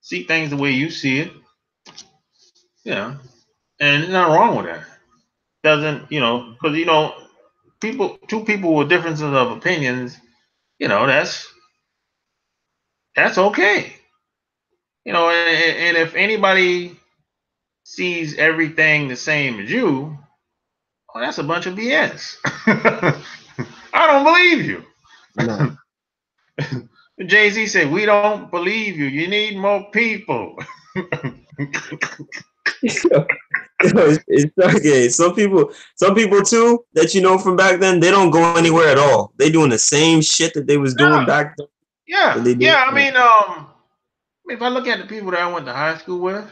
see things the way you see it. You know, and there's nothing wrong with that. Doesn't, because two people with differences of opinions, that's okay. And if anybody sees everything the same as you, well, that's a bunch of BS. I don't believe you. No. Jay-Z said, "We don't believe you. You need more people." It's okay. Some people too that from back then, they don't go anywhere at all. They doing the same shit that they was doing No. back then that Yeah, they do yeah. I now. mean, if I look at the people that I went to high school with,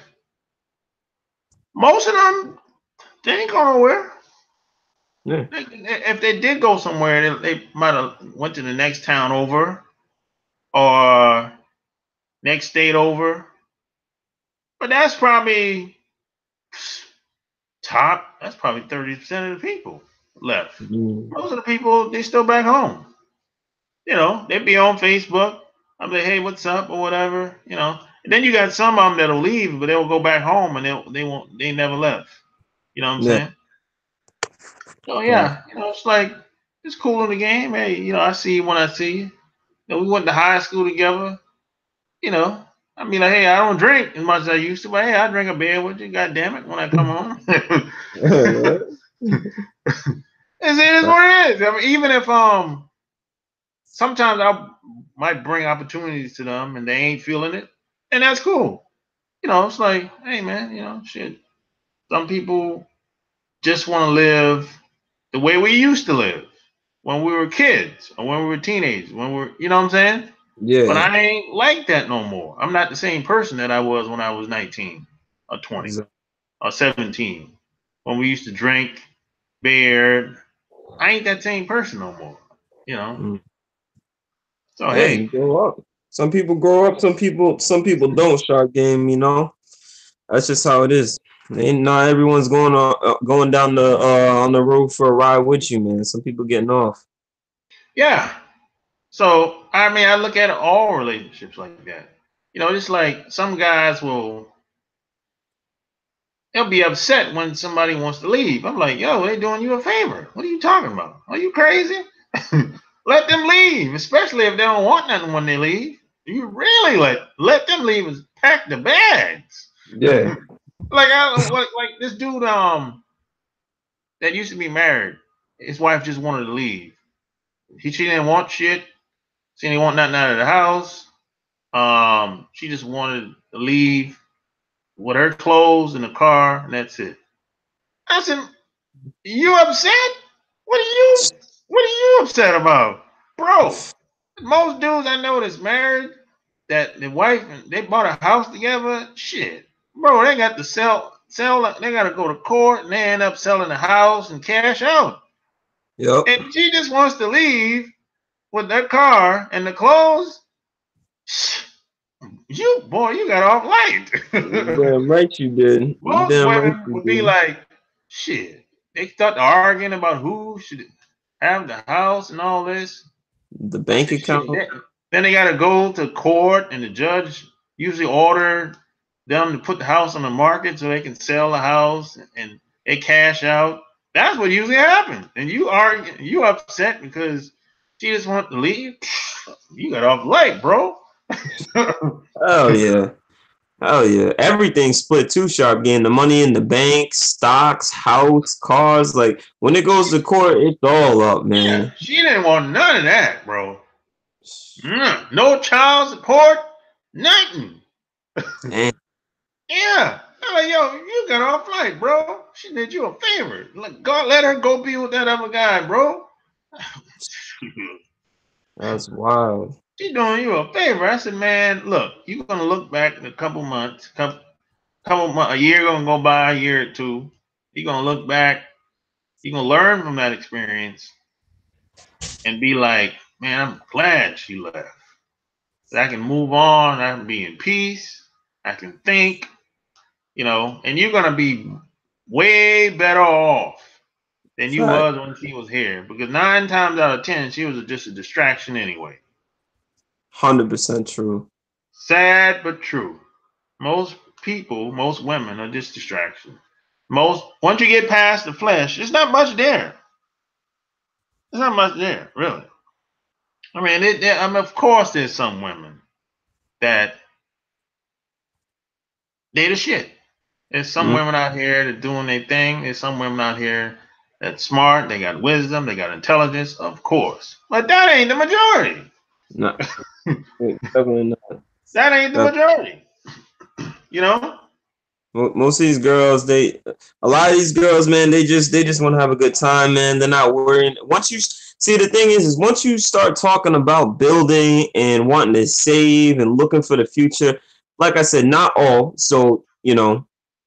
most of them they ain't going nowhere. Yeah. If they did go somewhere, they might have went to the next town over or next state over. But that's probably top. That's probably 30% of the people left. Mm. Most of the people they still back home. They'd be on Facebook. I'm like, hey, what's up or whatever. And then you got some of them that'll leave, but they'll go back home and they never left. You know what I'm Yeah. saying? So Fact. yeah, it's like it's cool in the game. Hey, I see you when I see you. We went to high school together. You know, I mean, like, hey, I don't drink as much as I used to, but hey, I drink a beer with you. God damn it, when I come home. It is what it is. I mean, even if sometimes I might bring opportunities to them and they ain't feeling it, and that's cool. It's like, hey man, shit. Some people just want to live the way we used to live when we were kids or when we were teenagers, when we're, you know what I'm saying? But Yeah. I ain't like that no more. I'm not the same person that I was when I was 19 or 20 Exactly. or 17 when we used to drink beer. I ain't that same person no more, you know? Mm. So, Yeah, you hey, grow up. Some people grow up, some people don't. Shark game, That's just how it is. Ain't not everyone's going down the on the road for a ride with you, man. Some people getting off. yeah. So, I mean, I look at all relationships like that. Just like some guys they'll be upset when somebody wants to leave. I'm like, yo, they doing you a favor. What are you talking about? Are you crazy? Let them leave, especially if they don't want nothing when they leave. You really let them leave and pack the bags. Yeah. like this dude that used to be married. His wife just wanted to leave. She didn't want shit. She didn't want nothing out of the house. She just wanted to leave with her clothes in the car, and that's it. I said, "You upset? What are you? What are you upset about, bro?" Most dudes I know that's married, that the wife and they bought a house together. Shit, bro, they got to sell. They got to go to court, and they end up selling the house and cash out. Yep. And she just wants to leave with their car and the clothes. You got off light. Damn right you did. You Most damn right women you would be did. like, shit. They start arguing about who should have the house and all this. The I bank said, shit. account. Then they got to go to court, and the judge usually order them to put the house on the market so they can sell the house and they cash out. That's what usually happens. And you upset because she just want to leave. You got off light, bro. Oh yeah. Oh yeah. Everything's split too sharp game. The money in the bank, stocks, house, cars. Like when it goes to court, it's all up, Yeah, man. she didn't want none of that, bro. No child support, nothing. Damn. Yeah. I'm like, yo, you got off light, bro. She did you a favor. Let her go be with that other guy, bro. That's wild. She doing you a favor. I said, man, look, you're gonna look back in a couple months, couple months, a year gonna go by, a year or two. You're gonna look back. You're gonna learn from that experience and be like, man, I'm glad she left. That I can move on. I can be in peace. I can think. And you're gonna be way better off than you Fact. was when she was here. Because 9 times out of 10, she was just a distraction anyway. 100% true. Sad but true. Most people, most women are just distractions. Once you get past the flesh, there's not much there. There's not much there, really. I mean, of course, there's some women that they the shit. There's some Mm. women out here that doing their thing. There's some women out here that's smart. They got wisdom. They got intelligence, of course. But that ain't the majority. No, definitely not. That ain't the Def- majority. You know? Most of these girls, a lot of these girls, man, they just want to have a good time, man. They're not worrying. Once you see, the thing is once you start talking about building and wanting to save and looking for the future, like I said, not all. So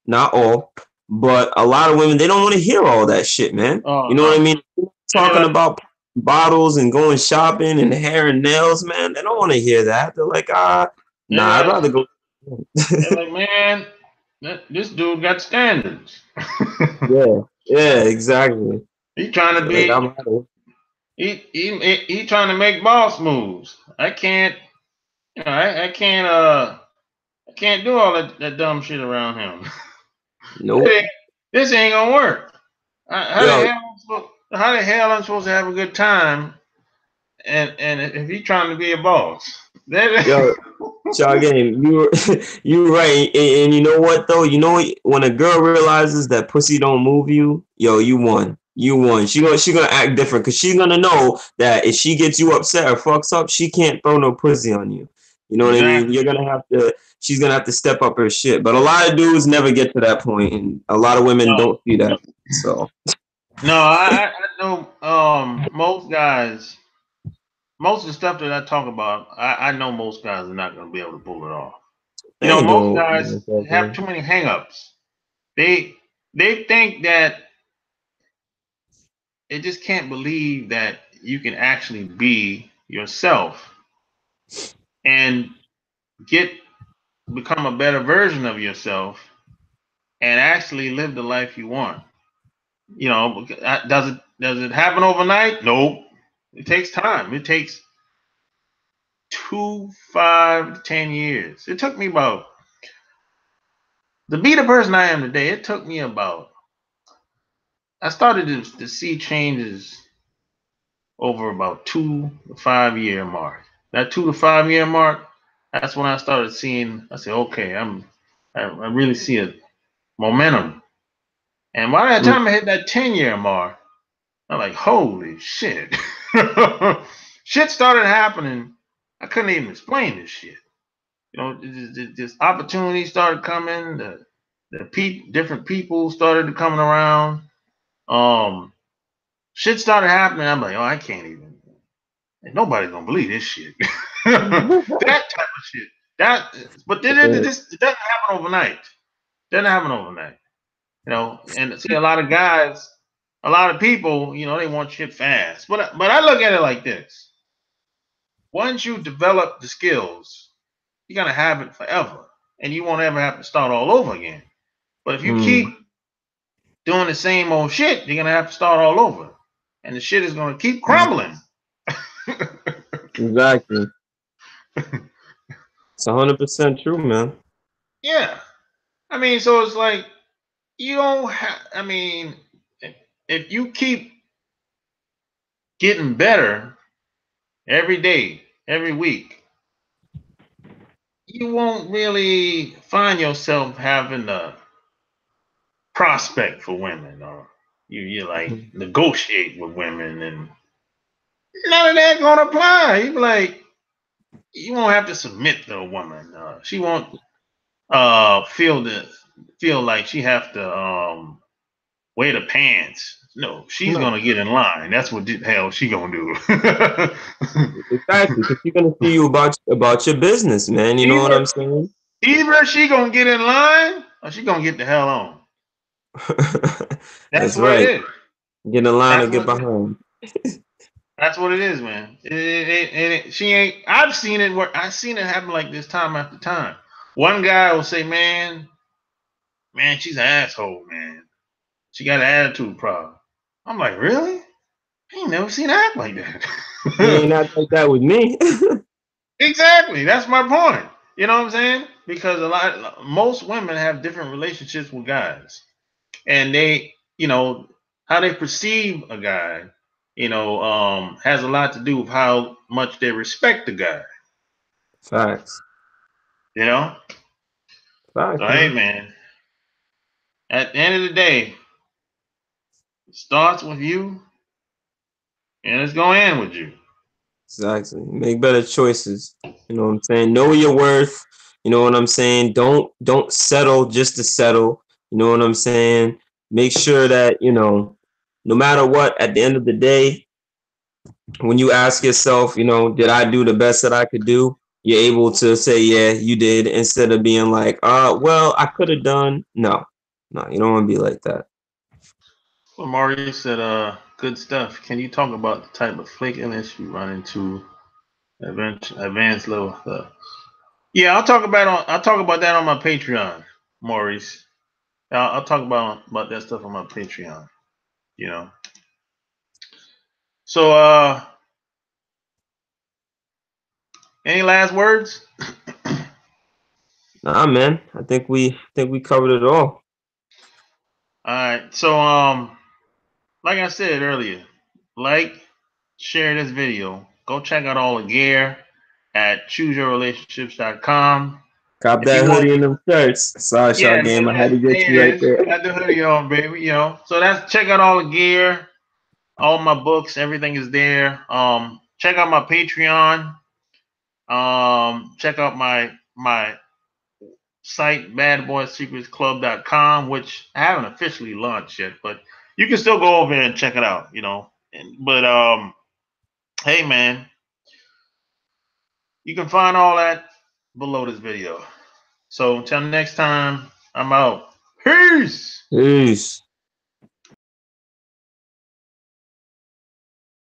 not all, but a lot of women, they don't want to hear all that shit, man. Oh You know what I no. mean? And they're Talking like, about bottles and going shopping and hair and nails, man. They don't want to hear that. They're like, they're nah, I'd like, rather go. they're like, man, this dude got standards. Yeah, yeah, exactly. He trying to Like be I'm out of he trying to make boss moves. I can't I can't do all that dumb shit around him. nope. This ain't gonna work. Yo, How the hell I'm supposed to have a good time and if he trying to be a boss? That yo, Shaw game, you right, and you know what though? You know when a girl realizes that pussy don't move you, yo, you won. You won. She gonna act different because she's gonna know that if she gets you upset or fucks up, she can't throw no pussy on you. You know what I mean? Exactly. You're gonna have to. She's gonna have to step up her shit. But a lot of dudes never get to that point, and a lot of women No, don't see that. So no, I know most guys, most of the stuff that I talk about, I know most guys are not going to be able to pull it off. they You know, ain't most doing guys have exactly. too many hangups. They they think that they just can't believe that you can actually be yourself and get become a better version of yourself and actually live the life you want. You know, does it happen overnight? Nope. It takes time. It takes 5 to 10 years. It took me about to be the person I am today. It took me about. I started to see changes over about 2 to 5 year mark. That 2 to 5 year mark, that's when I started seeing. I said, okay, I really see a momentum. And by that Mm, time I hit that 10 year mark, I'm like, holy shit. Shit started happening. I couldn't even explain this shit. You know, just opportunities started coming. Different people started coming around. Um, Shit started happening. I'm like, oh, I can't even. Nobody's gonna believe this shit. That type of shit. That, but then it doesn't happen overnight. Doesn't happen overnight. You know, and see a lot of guys, a lot of people, you know, they want shit fast. But I look at it like this: once you develop the skills, you're gonna have it forever, and you won't ever have to start all over again. But if you keep mm, doing the same old shit, you're gonna have to start all over, and the shit is gonna keep crumbling. exactly. It's 100% true, man. Yeah, I mean, so it's like you don't have. I mean, if you keep getting better every day, every week, you won't really find yourself having a prospect for women, or you like negotiate with women, and none of that gonna apply. You be like, you won't have to submit to a woman. She won't feel like she have to wear the pants. No, she's No, gonna get in line. That's what the hell she gonna do. exactly. Because she's gonna see you about your business, man. You know what either I'm saying? either she gonna get in line or she gonna get the hell on. That's That's what it right. is. Get in line or That's get what behind. that's what it is, man. She ain't. I've seen it where I've seen it happen like this time after time. One guy will say, man, she's an asshole, man. She got an attitude problem. I'm like, really? I ain't never seen her act like He that. ain't act like that with me. Exactly. That's my point. You know what I'm saying? Because most women have different relationships with guys, and they, you know, how they perceive a guy, has a lot to do with how much they respect the guy. Facts. You know. So Facts, hey, man. man. At the end of the day, it starts with you, and it's gonna end with you. Exactly. Make better choices. You know what I'm saying? Know your worth. You know what I'm saying? Don't settle just to settle. You know what I'm saying? Make sure that, no matter what, at the end of the day, when you ask yourself, did I do the best that I could do? You're able to say, yeah, you did, instead of being like, well, I could have done. No. No, you don't want to be like that. Well, Maurice said, good stuff. Can you talk about the type of flakiness you run into advanced level stuff? Yeah, I'll talk about that on my Patreon, Maurice. I'll talk about that stuff on my Patreon. You know. So, any last words? Nah, man. I think we covered it all. All right. So, like I said earlier, like, share this video. Go check out all the gear. at chooseyourrelationships.com. Cop If you that want, hoodie and them shirts. Sorry, yeah, short game. I had to there get it you right is. there. Got the hoodie on, baby. So that's check out all the gear, all my books, everything is there. Check out my Patreon. Check out my site, badboysecretsclub.com, which I haven't officially launched yet, but you can still go over there and check it out, But hey man, you can find all that below this video. So until next time, I'm out. Peace. Peace.